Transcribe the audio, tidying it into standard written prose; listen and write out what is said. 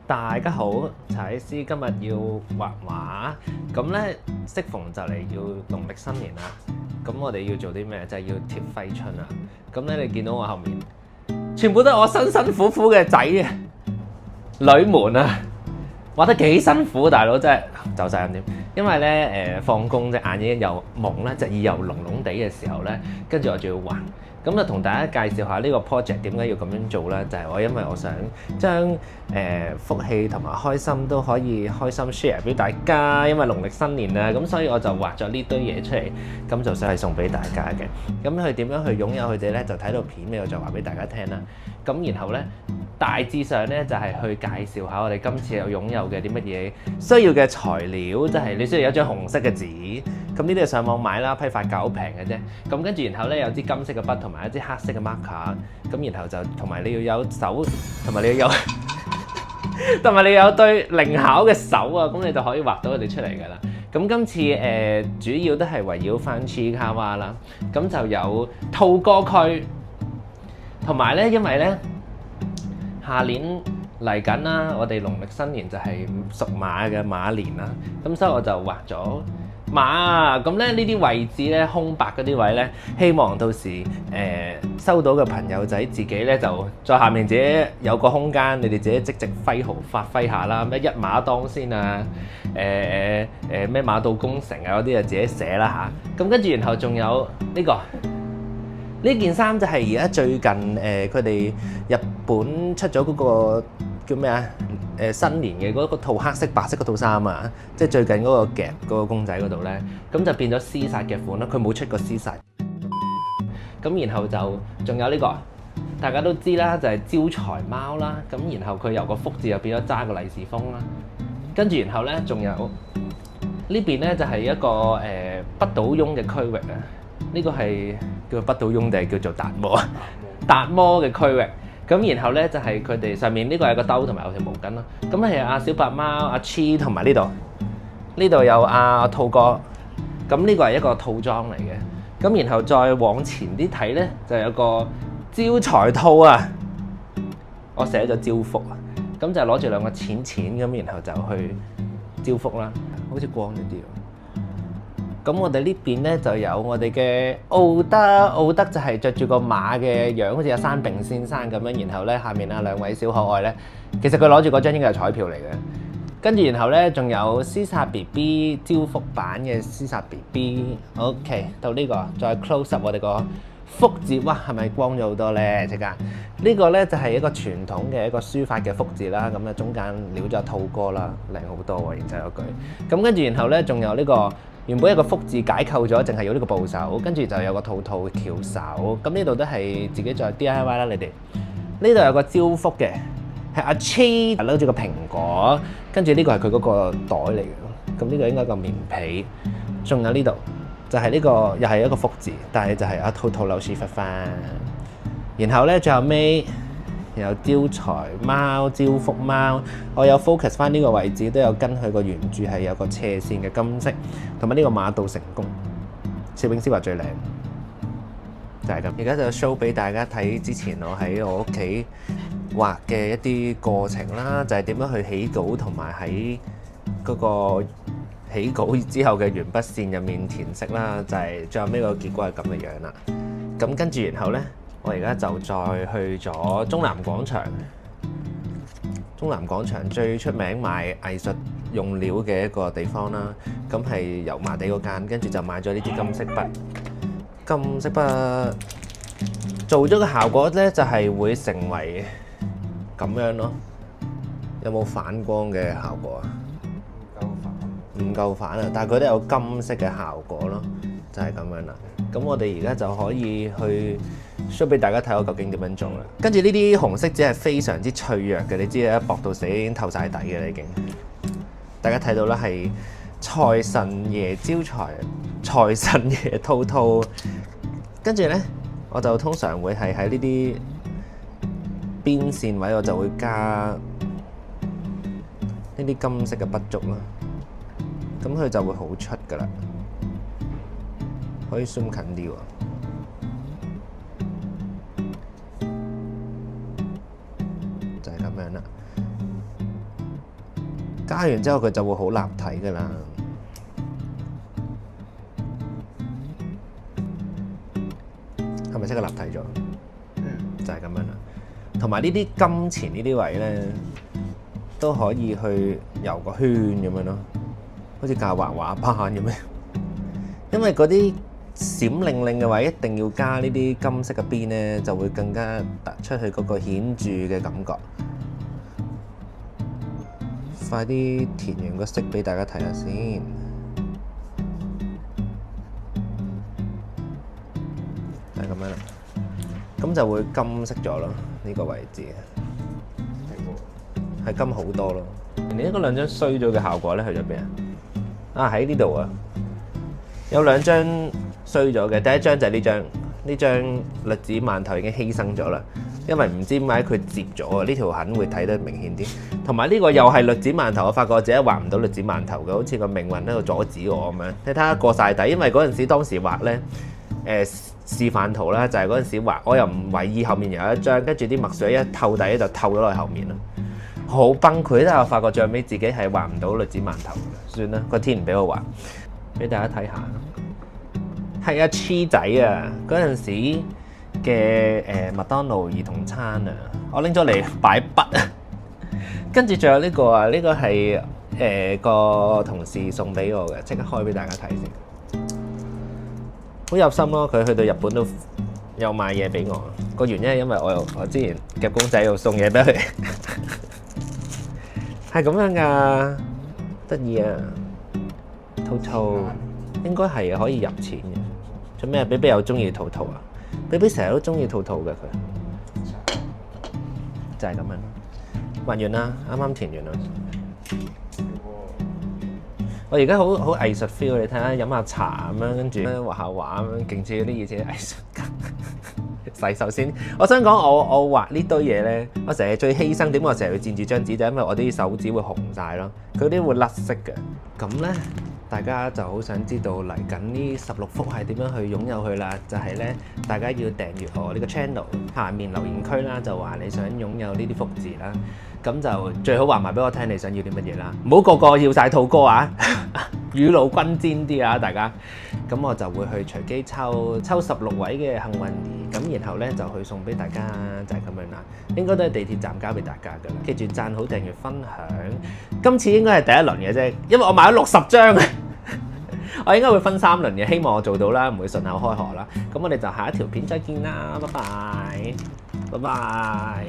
大家好，查理斯今日要畫畫，咁咧適逢就嚟要農曆新年啦，咁我哋要做啲咩？就係要貼揮春啊！咁咧你見到我後面，全部都係我辛辛苦苦嘅仔啊、女們啊，畫得幾辛苦，大佬真係就晒咁點。因為咧放工隻眼已經又蒙啦，隻耳又聾聾地嘅時候咧，跟住我仲要畫。咁就同大家介紹下呢個 project 點解要咁樣做咧？就係因為我想將福氣同埋開心都可以開心 share 俾大家，因為農曆新年啦，咁所以我就畫咗呢堆嘢出嚟，咁就想係送俾大家嘅。咁佢點樣去擁有佢哋咧？就睇到片尾我就話俾大家聽啦。咁然後咧，大致上咧就係去介紹下我哋今次有擁有嘅啲乜嘢需要嘅材料，即係你需要有一張紅色嘅紙。咁呢啲係上網買啦，批發價好平嘅啫。咁跟住然後咧有支金色嘅筆同埋一支黑色嘅 marker。咁然後就同埋你要有手，同埋你要有同埋你有對靈巧嘅手啊，咁你就可以畫到佢哋出嚟㗎啦。咁今次主要都係圍繞翻 Chikawa 啦。咁就有兔哥區，同埋咧因為咧下年嚟緊啦，我哋農曆新年就係屬馬嘅馬年啦。咁所以我就畫咗馬啊，咁咧呢啲位置咧空白嗰啲位咧，希望到時收到嘅朋友仔自己咧就在下面自己有個空間，你哋自己即席揮毫發揮下啦。咩一馬當先啊，咩馬到功成啊嗰啲就自己寫啦嚇。咁跟住然後仲有呢件衫就係而家最近佢哋日本出咗嗰個叫咩啊？新年嘅嗰個套黑色白色嗰套衫啊，即係最近嗰個夾嗰個公仔嗰度咧，咁就變咗廝殺嘅款啦。佢冇出過廝殺。咁然後就仲有呢個，大家都知啦，就係招財貓啦。咁然後佢由個福字又變咗揸個利是封啦。跟住然後咧，仲有呢邊咧就係一個不倒翁嘅區域啊。呢個係叫做不倒翁定係叫做達摩啊？達摩嘅區域。咁然後咧就係佢哋上面呢個係個兜同埋有條毛巾咯。咁係阿小白貓、阿 Chi 同埋呢度有阿兔哥。咁呢個係一個套裝嚟嘅。咁然後再往前啲睇咧，就有個招財兔啊。我寫咗招福啊。咁就攞住兩個錢咁，然後就去招福啦。好似光咗啲喎。咁我哋呢邊咧就有我哋嘅奧德就係着住個馬嘅樣，好似阿山並先生咁樣。然後咧下面啊兩位小可愛咧，其實佢攞住嗰張應該係彩票嚟嘅。跟住然後咧仲有廝殺 BB 招福版嘅廝殺 BB。OK， 到呢個再 close up 我哋個福字，哇係咪光咗好多咧？即刻呢個咧就係一個傳統嘅一個書法嘅福字啦。咁咧中間撩咗兔哥啦，靚好多喎，然之後有句。咁跟住然後咧仲有呢個。原本一個福字解構咗，淨係有呢個部首，跟住就有個兔嘅翹手。咁呢度都係自己再 DIY 啦，你哋。呢度有個招福嘅，係阿 Chi 攞住個蘋果，跟住呢個係佢嗰個袋嚟嘅。咁呢個應該個棉被。仲有呢度就係呢個又係一個福字，但係就係阿兔扭屎忽翻。然後咧最後尾有招財貓、招福貓，我有 focus 翻呢個位置，都有跟佢個原著係有個斜線嘅金色，同埋呢個馬到成功。攝影師話最靚，就係咁。而家就 show 俾大家睇之前我喺我屋企畫嘅一啲過程啦，就係點樣去起稿同埋喺嗰個起稿之後嘅鉛筆線入面填色啦，就係最後尾個結果係咁嘅樣啦。咁跟住然後咧。我而家就再去咗中南廣場。中南廣場最出名賣藝術用料嘅一個地方啦。咁係油麻地嗰間，跟住就買咗呢支金色筆。金色筆做咗個效果咧，就係會成為咁樣咯。有冇反光嘅效果啊？唔夠反啊！但係佢都有金色嘅效果咯，就係咁樣啦。咁我哋而家就可以去 show 俾大家睇我究竟點樣做啦。跟住呢啲紅色紙係非常之脆弱嘅，你知啦，薄到死已經透晒底嘅啦已經。大家睇到啦，係財神爺招財，財神爺兔。跟住咧，我就通常會係喺呢啲邊線位，我就會加呢啲金色嘅筆觸啦。咁佢就會好出噶啦。可以 zoom 近啲喎，就係咁樣啦。加完之後佢就會好立體噶啦。係咪即刻立體咗？就係咁樣啦。同埋呢啲金錢呢啲位咧，都可以去遊個圈咁樣咯，好似教畫畫班咁樣。因為嗰啲閃靈靈嘅位一定要加呢啲金色嘅邊咧，就會更加突出佢嗰個顯著嘅感覺。快啲填完個色俾大家睇下先。就係咁樣啦，咁就會金色咗咯，呢個位置係金好多咯。你呢個兩張衰咗嘅效果咧去咗邊啊？啊喺呢度啊，有兩張衰咗嘅，第一張就係呢張栗子饅頭已經犧牲咗啦，因為唔知點解佢摺咗啊，呢條痕會睇得明顯啲。同埋呢個又係栗子饅頭，我發覺我自己畫唔到栗子饅頭嘅，好似個命運喺度阻止我咁樣。你睇下過晒底，因為嗰陣時當時畫咧示範圖啦，就係嗰陣時畫，我又唔為意後面有一張，跟住啲墨水一透底就透咗落後面咯，好崩潰。但係我發覺最尾自己係畫唔到栗子饅頭，算啦，個天唔俾我畫，俾大家睇下。係啊，Cheese仔啊，嗰陣時嘅麥當勞兒童餐啊，我拎咗嚟擺筆啊，跟住仲有呢個啊，呢個係個同事送俾我嘅，即刻開俾大家睇先。好有心咯，佢去到日本都有買嘢俾我。個原因係因為我之前夾公仔又送嘢俾佢，係咁樣噶，得意啊！兔兔應該係可以入錢嘅。做咩啊？比比又中意兔兔啊！比比成日都中意兔兔嘅佢，就係咁樣。畫完啦，啱啱填完啦。我而家好藝術 feel， 你睇下飲下茶咁樣，跟住畫下畫咁樣，勁似嗰啲以前藝術家。洗手先，我想講我畫呢堆嘢咧，我成日最犧牲點，我成日要佔住張紙，就因為我啲手指會紅晒咯，佢啲會甩色嘅。咁咧，大家就好想知道嚟緊呢16幅係點樣去擁有佢啦？就係咧，大家要訂閱我呢個 channel， 下面留言區啦，就話你想擁有呢啲福字啦。咁就最好話埋俾我聽你想要啲乜嘢啦，唔好個個要晒兔哥啊，雨露均沾啲啊，大家。咁我就會去隨機抽16位嘅幸運兒，咁然後咧就去送俾大家，就係咁樣啦。應該都係地鐵站交俾大家噶啦。記住讚好、訂閱、分享。今次應該係第一輪嘅啫，因為我買咗60張，我應該會分3輪嘅，希望我做到啦，唔會順口開河啦。咁我哋就下一條片再見啦，拜拜，拜拜。